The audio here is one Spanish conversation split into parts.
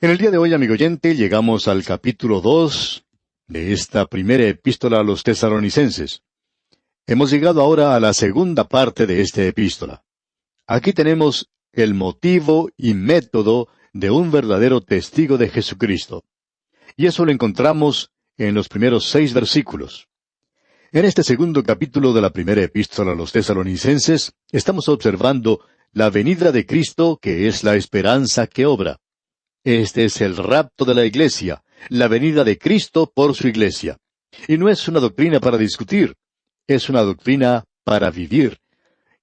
En el día de hoy, amigo oyente, llegamos al capítulo 2 de esta primera epístola a los tesalonicenses. Hemos llegado ahora a la segunda parte de esta epístola. Aquí tenemos el motivo y método de un verdadero testigo de Jesucristo. Y eso lo encontramos en los primeros 6 versículos. En este segundo capítulo de la primera epístola a los tesalonicenses, estamos observando la venida de Cristo, que es la esperanza que obra. Este es el rapto de la iglesia, la venida de Cristo por su iglesia. Y no es una doctrina para discutir, es una doctrina para vivir.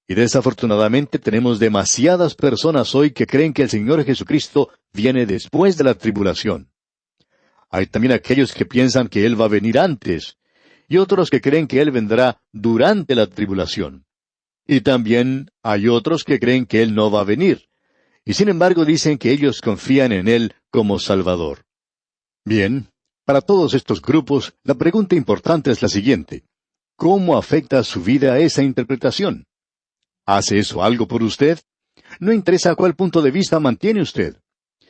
Y desafortunadamente tenemos demasiadas personas hoy que creen que el Señor Jesucristo viene después de la tribulación. Hay también aquellos que piensan que Él va a venir antes, y otros que creen que Él vendrá durante la tribulación. Y también hay otros que creen que Él no va a venir. Y sin embargo dicen que ellos confían en Él como Salvador. Bien, para todos estos grupos, la pregunta importante es la siguiente: ¿cómo afecta su vida esa interpretación? ¿Hace eso algo por usted? No interesa a cuál punto de vista mantiene usted.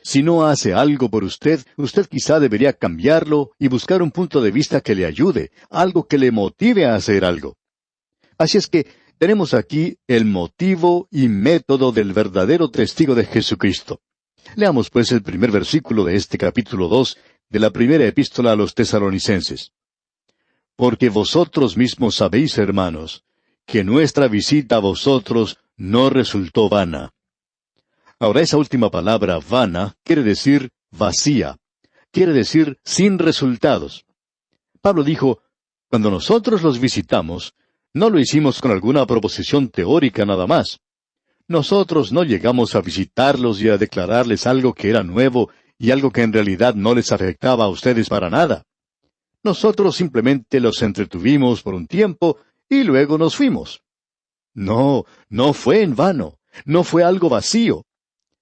Si no hace algo por usted, usted quizá debería cambiarlo y buscar un punto de vista que le ayude, algo que le motive a hacer algo. Así es que tenemos aquí el motivo y método del verdadero testigo de Jesucristo. Leamos pues el primer versículo de este capítulo 2 de la primera epístola a los tesalonicenses. Porque vosotros mismos sabéis, hermanos, que nuestra visita a vosotros no resultó vana. Ahora, esa última palabra, vana, quiere decir vacía, quiere decir sin resultados. Pablo dijo, cuando nosotros los visitamos, no lo hicimos con alguna proposición teórica nada más. Nosotros no llegamos a visitarlos y a declararles algo que era nuevo y algo que en realidad no les afectaba a ustedes para nada. Nosotros simplemente los entretuvimos por un tiempo y luego nos fuimos. No fue en vano, no fue algo vacío.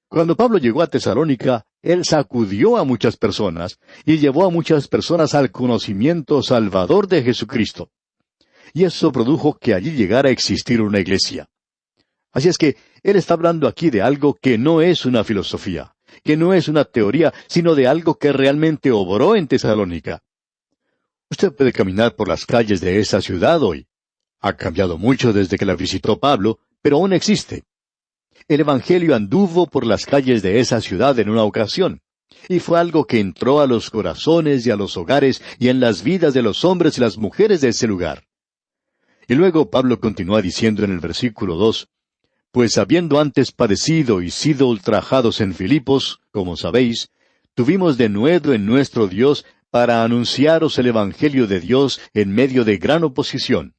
Cuando Pablo llegó a Tesalónica, él sacudió a muchas personas y llevó a muchas personas al conocimiento salvador de Jesucristo. Y eso produjo que allí llegara a existir una iglesia. Así es que él está hablando aquí de algo que no es una filosofía, que no es una teoría, sino de algo que realmente obró en Tesalónica. Usted puede caminar por las calles de esa ciudad hoy. Ha cambiado mucho desde que la visitó Pablo, pero aún existe. El Evangelio anduvo por las calles de esa ciudad en una ocasión, y fue algo que entró a los corazones y a los hogares y en las vidas de los hombres y las mujeres de ese lugar. Y luego Pablo continúa diciendo en el versículo 2, pues habiendo antes padecido y sido ultrajados en Filipos, como sabéis, tuvimos denuedo en nuestro Dios para anunciaros el Evangelio de Dios en medio de gran oposición.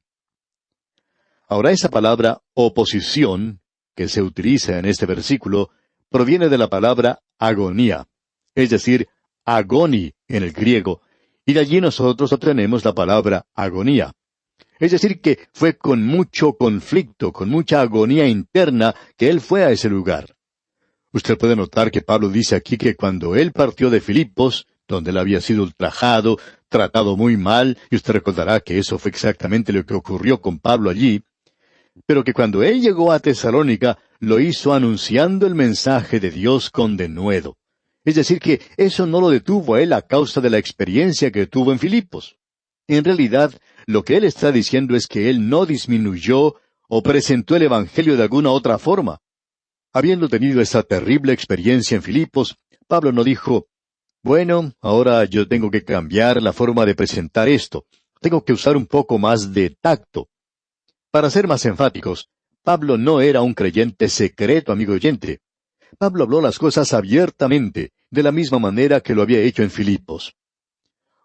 Ahora esa palabra oposición que se utiliza en este versículo proviene de la palabra agonía, es decir, agoni en el griego, y de allí nosotros obtenemos la palabra agonía. Es decir, que fue con mucho conflicto, con mucha agonía interna que él fue a ese lugar. Usted puede notar que Pablo dice aquí que cuando él partió de Filipos, donde él había sido ultrajado, tratado muy mal, y usted recordará que eso fue exactamente lo que ocurrió con Pablo allí, pero que cuando él llegó a Tesalónica, lo hizo anunciando el mensaje de Dios con denuedo. Es decir, que eso no lo detuvo a él a causa de la experiencia que tuvo en Filipos. En realidad, lo que él está diciendo es que él no disminuyó o presentó el Evangelio de alguna otra forma. Habiendo tenido esa terrible experiencia en Filipos, Pablo no dijo, bueno, ahora yo tengo que cambiar la forma de presentar esto. Tengo que usar un poco más de tacto. Para ser más enfáticos, Pablo no era un creyente secreto, amigo oyente. Pablo habló las cosas abiertamente, de la misma manera que lo había hecho en Filipos.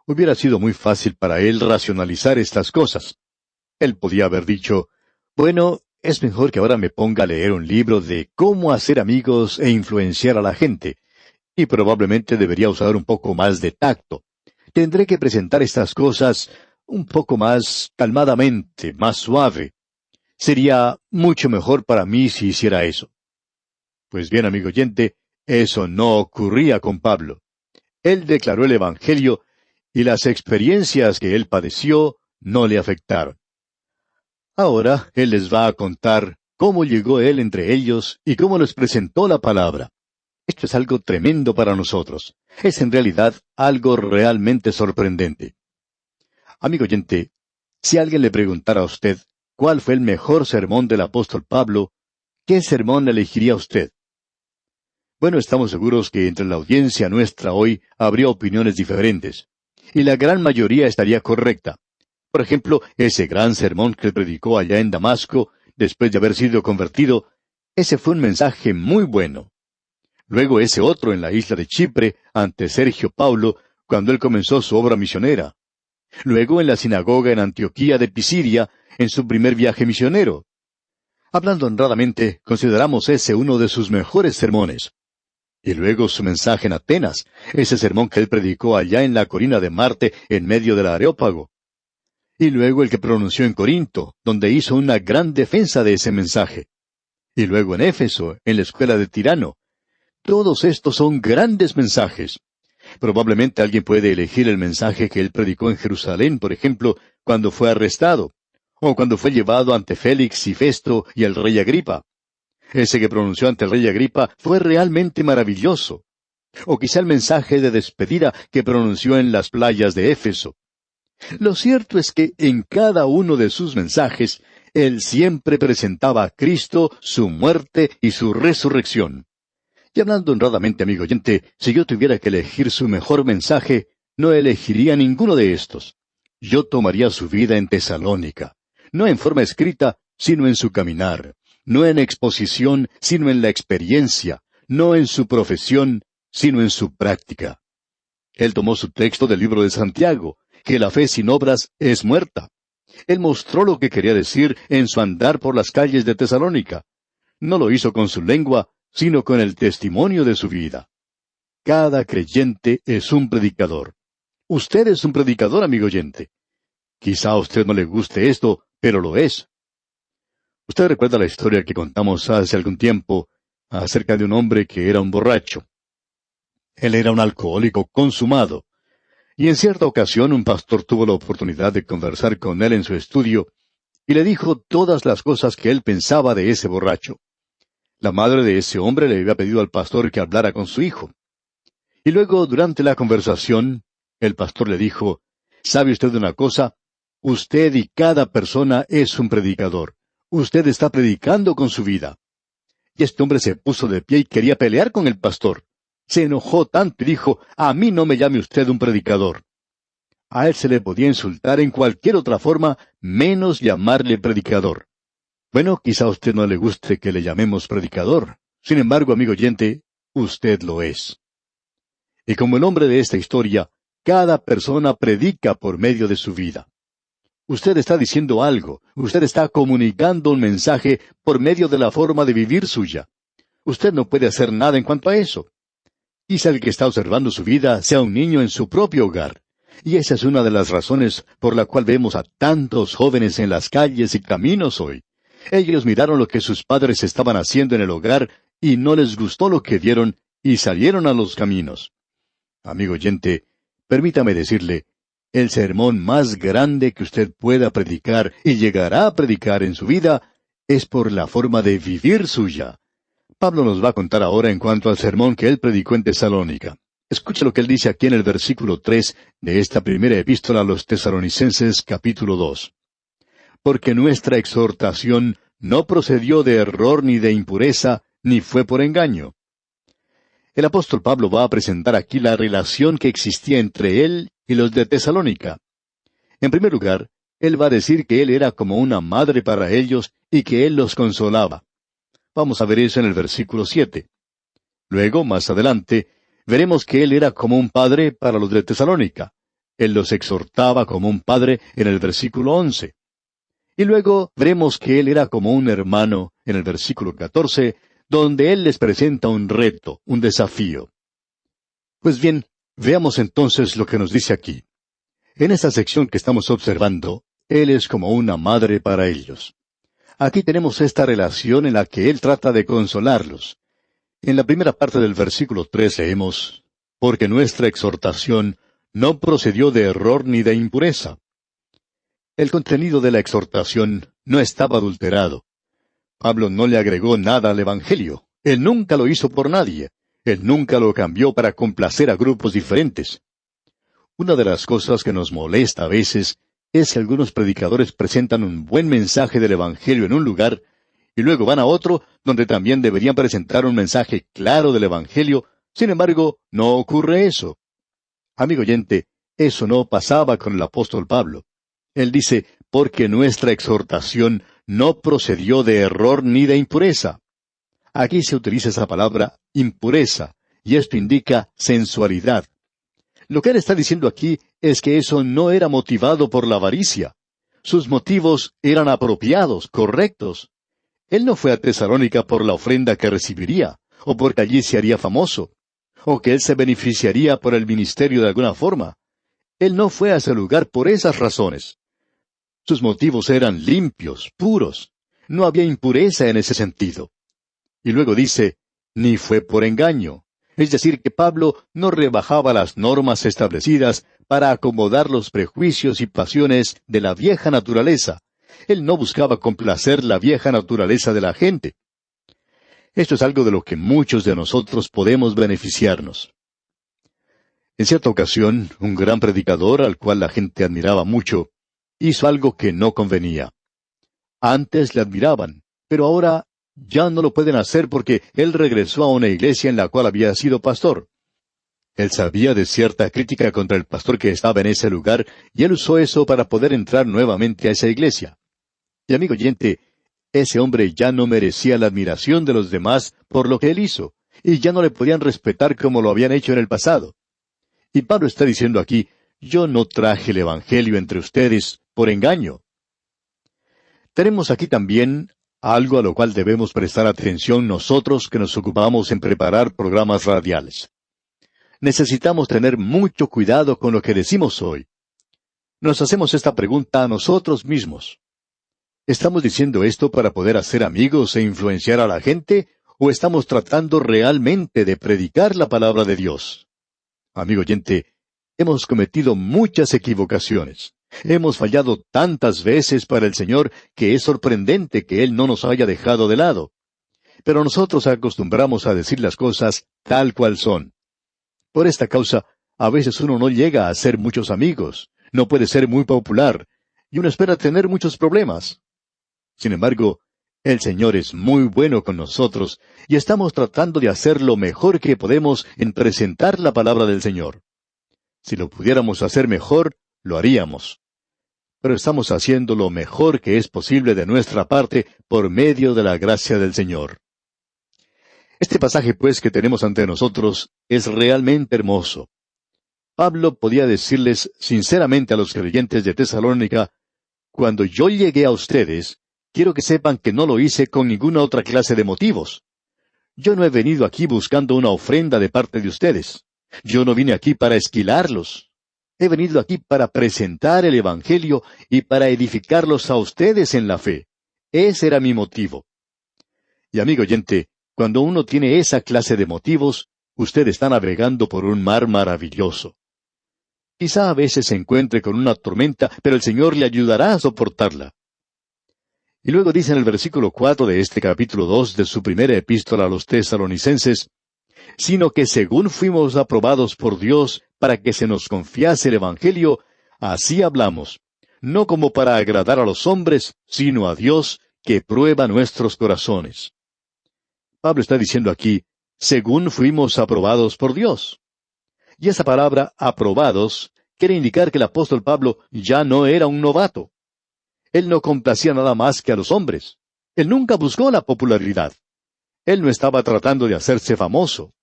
Hubiera sido muy fácil para él racionalizar estas cosas. Él podía haber dicho, bueno, es mejor que ahora me ponga a leer un libro de cómo hacer amigos e influenciar a la gente, y probablemente debería usar un poco más de tacto. Tendré que presentar estas cosas un poco más calmadamente, más suave. Sería mucho mejor para mí si hiciera eso. Pues bien, amigo oyente, eso no ocurría con Pablo. Él declaró el Evangelio y las experiencias que él padeció no le afectaron. Ahora él les va a contar cómo llegó él entre ellos y cómo les presentó la palabra. Esto es algo tremendo para nosotros. Es en realidad algo realmente sorprendente. Amigo oyente, si alguien le preguntara a usted cuál fue el mejor sermón del apóstol Pablo, ¿qué sermón elegiría usted? Bueno, estamos seguros que entre la audiencia nuestra hoy habría opiniones diferentes, y la gran mayoría estaría correcta. Por ejemplo, ese gran sermón que él predicó allá en Damasco, después de haber sido convertido, ese fue un mensaje muy bueno. Luego ese otro en la isla de Chipre, ante Sergio Paulo, cuando él comenzó su obra misionera. Luego en la sinagoga en Antioquía de Pisidia, en su primer viaje misionero. Hablando honradamente, consideramos ese uno de sus mejores sermones. Y luego su mensaje en Atenas, ese sermón que él predicó allá en la colina de Marte, en medio del Areópago. Y luego el que pronunció en Corinto, donde hizo una gran defensa de ese mensaje. Y luego en Éfeso, en la escuela de Tirano. Todos estos son grandes mensajes. Probablemente alguien puede elegir el mensaje que él predicó en Jerusalén, por ejemplo, cuando fue arrestado, o cuando fue llevado ante Félix y Festo y el rey Agripa. Ese que pronunció ante el rey Agripa fue realmente maravilloso. O quizá el mensaje de despedida que pronunció en las playas de Éfeso. Lo cierto es que en cada uno de sus mensajes, él siempre presentaba a Cristo, su muerte y su resurrección. Y hablando honradamente, amigo oyente, si yo tuviera que elegir su mejor mensaje, no elegiría ninguno de estos. Yo tomaría su vida en Tesalónica, no en forma escrita, sino en su caminar, no en exposición, sino en la experiencia, no en su profesión, sino en su práctica. Él tomó su texto del libro de Santiago, que la fe sin obras es muerta. Él mostró lo que quería decir en su andar por las calles de Tesalónica. No lo hizo con su lengua, sino con el testimonio de su vida. Cada creyente es un predicador. Usted es un predicador, amigo oyente. Quizá a usted no le guste esto, pero lo es. Usted recuerda la historia que contamos hace algún tiempo acerca de un hombre que era un borracho. Él era un alcohólico consumado. Y en cierta ocasión un pastor tuvo la oportunidad de conversar con él en su estudio y le dijo todas las cosas que él pensaba de ese borracho. La madre de ese hombre le había pedido al pastor que hablara con su hijo. Y luego, durante la conversación, el pastor le dijo, ¿sabe usted una cosa? Usted y cada persona es un predicador. Usted está predicando con su vida. Y este hombre se puso de pie y quería pelear con el pastor. Se enojó tanto y dijo, a mí no me llame usted un predicador. A él se le podía insultar en cualquier otra forma, menos llamarle predicador. Bueno, quizá a usted no le guste que le llamemos predicador. Sin embargo, amigo oyente, usted lo es. Y como el hombre de esta historia, cada persona predica por medio de su vida. Usted está diciendo algo, usted está comunicando un mensaje por medio de la forma de vivir suya. Usted no puede hacer nada en cuanto a eso. Quizá el que está observando su vida sea un niño en su propio hogar. Y esa es una de las razones por la cual vemos a tantos jóvenes en las calles y caminos hoy. Ellos miraron lo que sus padres estaban haciendo en el hogar y no les gustó lo que vieron y salieron a los caminos. Amigo oyente, permítame decirle, el sermón más grande que usted pueda predicar y llegará a predicar en su vida es por la forma de vivir suya. Pablo nos va a contar ahora en cuanto al sermón que él predicó en Tesalónica. Escucha lo que él dice aquí en el versículo 3 de esta primera epístola a los Tesalonicenses, capítulo 2. Porque nuestra exhortación no procedió de error ni de impureza, ni fue por engaño. El apóstol Pablo va a presentar aquí la relación que existía entre él y los de Tesalónica. En primer lugar, él va a decir que él era como una madre para ellos y que él los consolaba. Vamos a ver eso en el versículo 7. Luego, más adelante, veremos que él era como un padre para los de Tesalónica. Él los exhortaba como un padre en el versículo 11. Y luego veremos que él era como un hermano en el versículo 14, donde él les presenta un reto, un desafío. Pues bien, veamos entonces lo que nos dice aquí. En esta sección que estamos observando, él es como una madre para ellos. Aquí tenemos esta relación en la que él trata de consolarlos. En la primera parte del versículo 3 leemos, porque nuestra exhortación no procedió de error ni de impureza. El contenido de la exhortación no estaba adulterado. Pablo no le agregó nada al Evangelio. Él nunca lo hizo por nadie. Él nunca lo cambió para complacer a grupos diferentes. Una de las cosas que nos molesta a veces es que algunos predicadores presentan un buen mensaje del Evangelio en un lugar y luego van a otro donde también deberían presentar un mensaje claro del Evangelio. Sin embargo, no ocurre eso. Amigo oyente, eso no pasaba con el apóstol Pablo. Él dice, porque nuestra exhortación no procedió de error ni de impureza. Aquí se utiliza esa palabra impureza, y esto indica sensualidad. Lo que él está diciendo aquí es que eso no era motivado por la avaricia. Sus motivos eran apropiados, correctos. Él no fue a Tesalónica por la ofrenda que recibiría, o porque allí se haría famoso, o que él se beneficiaría por el ministerio de alguna forma. Él no fue a ese lugar por esas razones. Sus motivos eran limpios, puros. No había impureza en ese sentido. Y luego dice, ni fue por engaño. Es decir, que Pablo no rebajaba las normas establecidas para acomodar los prejuicios y pasiones de la vieja naturaleza. Él no buscaba complacer la vieja naturaleza de la gente. Esto es algo de lo que muchos de nosotros podemos beneficiarnos. En cierta ocasión, un gran predicador, al cual la gente admiraba mucho, hizo algo que no convenía. Antes le admiraban, pero ahora ya no lo pueden hacer porque él regresó a una iglesia en la cual había sido pastor. Él sabía de cierta crítica contra el pastor que estaba en ese lugar, y él usó eso para poder entrar nuevamente a esa iglesia. Y amigo oyente, ese hombre ya no merecía la admiración de los demás por lo que él hizo, y ya no le podían respetar como lo habían hecho en el pasado. Y Pablo está diciendo aquí, yo no traje el Evangelio entre ustedes por engaño. Tenemos aquí también algo a lo cual debemos prestar atención nosotros que nos ocupamos en preparar programas radiales. Necesitamos tener mucho cuidado con lo que decimos hoy. Nos hacemos esta pregunta a nosotros mismos. ¿Estamos diciendo esto para poder hacer amigos e influenciar a la gente, o estamos tratando realmente de predicar la palabra de Dios? Amigo oyente, hemos cometido muchas equivocaciones. Hemos fallado tantas veces para el Señor que es sorprendente que Él no nos haya dejado de lado. Pero nosotros acostumbramos a decir las cosas tal cual son. Por esta causa, a veces uno no llega a hacer muchos amigos, no puede ser muy popular, y uno espera tener muchos problemas. Sin embargo, el Señor es muy bueno con nosotros, y estamos tratando de hacer lo mejor que podemos en presentar la palabra del Señor. Si lo pudiéramos hacer mejor, lo haríamos. Pero estamos haciendo lo mejor que es posible de nuestra parte por medio de la gracia del Señor. Este pasaje, pues, que tenemos ante nosotros es realmente hermoso. Pablo podía decirles sinceramente a los creyentes de Tesalónica, cuando yo llegué a ustedes, quiero que sepan que no lo hice con ninguna otra clase de motivos. Yo no he venido aquí buscando una ofrenda de parte de ustedes. Yo no vine aquí para esquilarlos. He venido aquí para presentar el Evangelio y para edificarlos a ustedes en la fe. Ese era mi motivo. Y amigo oyente, cuando uno tiene esa clase de motivos, usted está navegando por un mar maravilloso. Quizá a veces se encuentre con una tormenta, pero el Señor le ayudará a soportarla. Y luego dice en el versículo 4 de este capítulo 2 de su primera epístola a los tesalonicenses, sino que según fuimos aprobados por Dios para que se nos confiase el Evangelio, así hablamos, no como para agradar a los hombres, sino a Dios, que prueba nuestros corazones. Pablo está diciendo aquí, según fuimos aprobados por Dios. Y esa palabra, aprobados, quiere indicar que el apóstol Pablo ya no era un novato. Él no complacía nada más que a los hombres. Él nunca buscó la popularidad. Él no estaba tratando de hacerse famoso.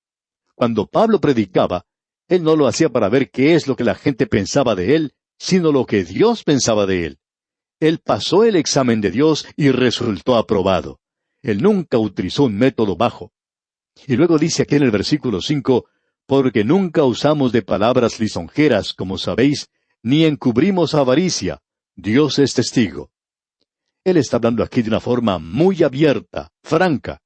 Cuando Pablo predicaba, él no lo hacía para ver qué es lo que la gente pensaba de él, sino lo que Dios pensaba de él. Él pasó el examen de Dios y resultó aprobado. Él nunca utilizó un método bajo. Y luego dice aquí en el versículo 5, porque nunca usamos de palabras lisonjeras, como sabéis, ni encubrimos avaricia. Dios es testigo. Él está hablando aquí de una forma muy abierta, franca.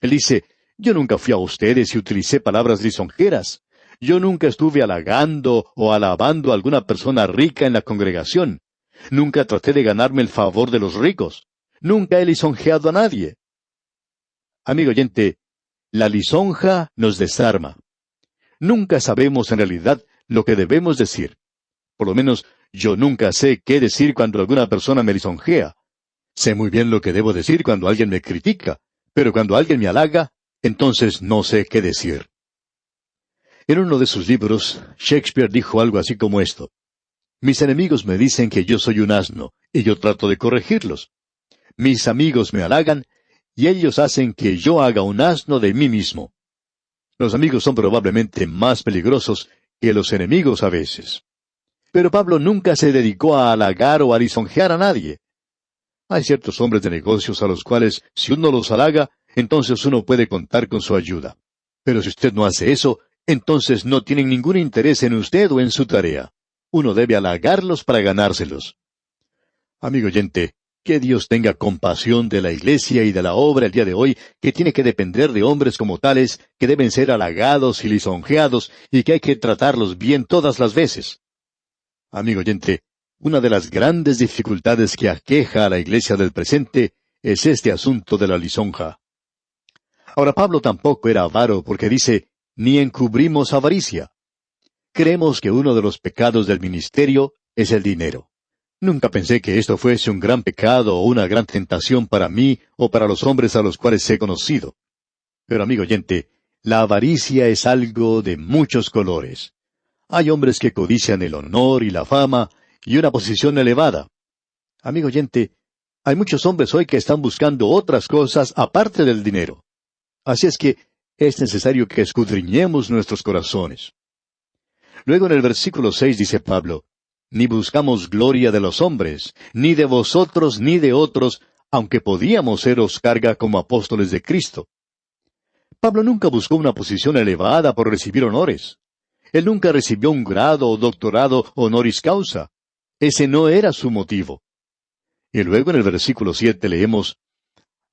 Él dice, yo nunca fui a ustedes y utilicé palabras lisonjeras. Yo nunca estuve halagando o alabando a alguna persona rica en la congregación. Nunca traté de ganarme el favor de los ricos. Nunca he lisonjeado a nadie. Amigo oyente, La lisonja nos desarma. Nunca sabemos en realidad lo que debemos decir. Por lo menos yo nunca sé qué decir cuando alguna persona me lisonjea. Sé muy bien lo que debo decir cuando alguien me critica, pero cuando alguien me halaga, entonces no sé qué decir. En uno de sus libros, Shakespeare dijo algo así como esto: mis enemigos me dicen que yo soy un asno, y yo trato de corregirlos. Mis amigos me halagan, y ellos hacen que yo haga un asno de mí mismo. Los amigos son probablemente más peligrosos que los enemigos a veces. Pero Pablo nunca se dedicó a halagar o a lisonjear a nadie. Hay ciertos hombres de negocios a los cuales, si uno los halaga, entonces uno puede contar con su ayuda. Pero si usted no hace eso, entonces no tienen ningún interés en usted o en su tarea. Uno debe halagarlos para ganárselos. Amigo oyente, que Dios tenga compasión de la iglesia y de la obra el día de hoy, que tiene que depender de hombres como tales, que deben ser halagados y lisonjeados, y que hay que tratarlos bien todas las veces. Amigo oyente, una de las grandes dificultades que aqueja a la iglesia del presente es este asunto de la lisonja. Ahora, Pablo tampoco era avaro porque dice, ni encubrimos avaricia. Creemos que uno de los pecados del ministerio es el dinero. Nunca pensé que esto fuese un gran pecado o una gran tentación para mí o para los hombres a los cuales he conocido. Pero, amigo oyente, la avaricia es algo de muchos colores. Hay hombres que codician el honor y la fama y una posición elevada. Amigo oyente, hay muchos hombres hoy que están buscando otras cosas aparte del dinero. Así es que es necesario que escudriñemos nuestros corazones. Luego en el versículo 6 dice Pablo, ni buscamos gloria de los hombres, ni de vosotros ni de otros, aunque podíamos seros carga como apóstoles de Cristo. Pablo nunca buscó una posición elevada por recibir honores. Él nunca recibió un grado o doctorado honoris causa. Ese no era su motivo. Y luego en el versículo 7 leemos,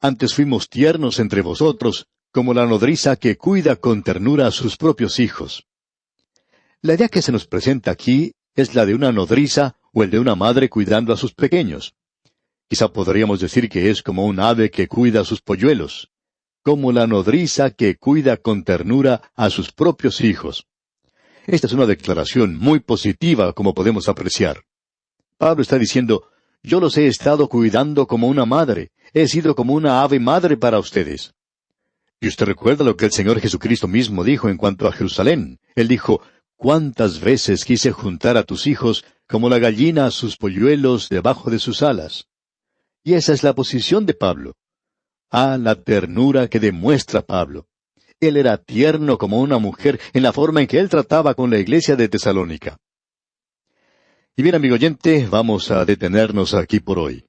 antes fuimos tiernos entre vosotros, como la nodriza que cuida con ternura a sus propios hijos. La idea que se nos presenta aquí es la de una nodriza o el de una madre cuidando a sus pequeños. Quizá podríamos decir que es como un ave que cuida a sus polluelos, como la nodriza que cuida con ternura a sus propios hijos. Esta es una declaración muy positiva, como podemos apreciar. Pablo está diciendo, yo los he estado cuidando como una madre, he sido como una ave madre para ustedes. Y usted recuerda lo que el Señor Jesucristo mismo dijo en cuanto a Jerusalén. Él dijo, ¿cuántas veces quise juntar a tus hijos como la gallina a sus polluelos debajo de sus alas? Y esa es la posición de Pablo. La ternura que demuestra Pablo. Él era tierno como una mujer en la forma en que él trataba con la iglesia de Tesalónica. Y bien, amigo oyente, vamos a detenernos aquí por hoy.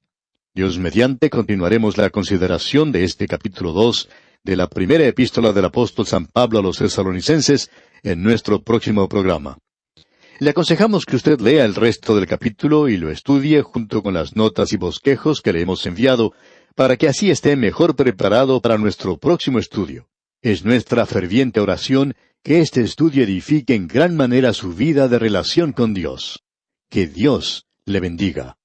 Dios mediante, continuaremos la consideración de este capítulo 2 de la primera epístola del apóstol San Pablo a los tesalonicenses en nuestro próximo programa. Le aconsejamos que usted lea el resto del capítulo y lo estudie junto con las notas y bosquejos que le hemos enviado, para que así esté mejor preparado para nuestro próximo estudio. Es nuestra ferviente oración que este estudio edifique en gran manera su vida de relación con Dios. Que Dios le bendiga.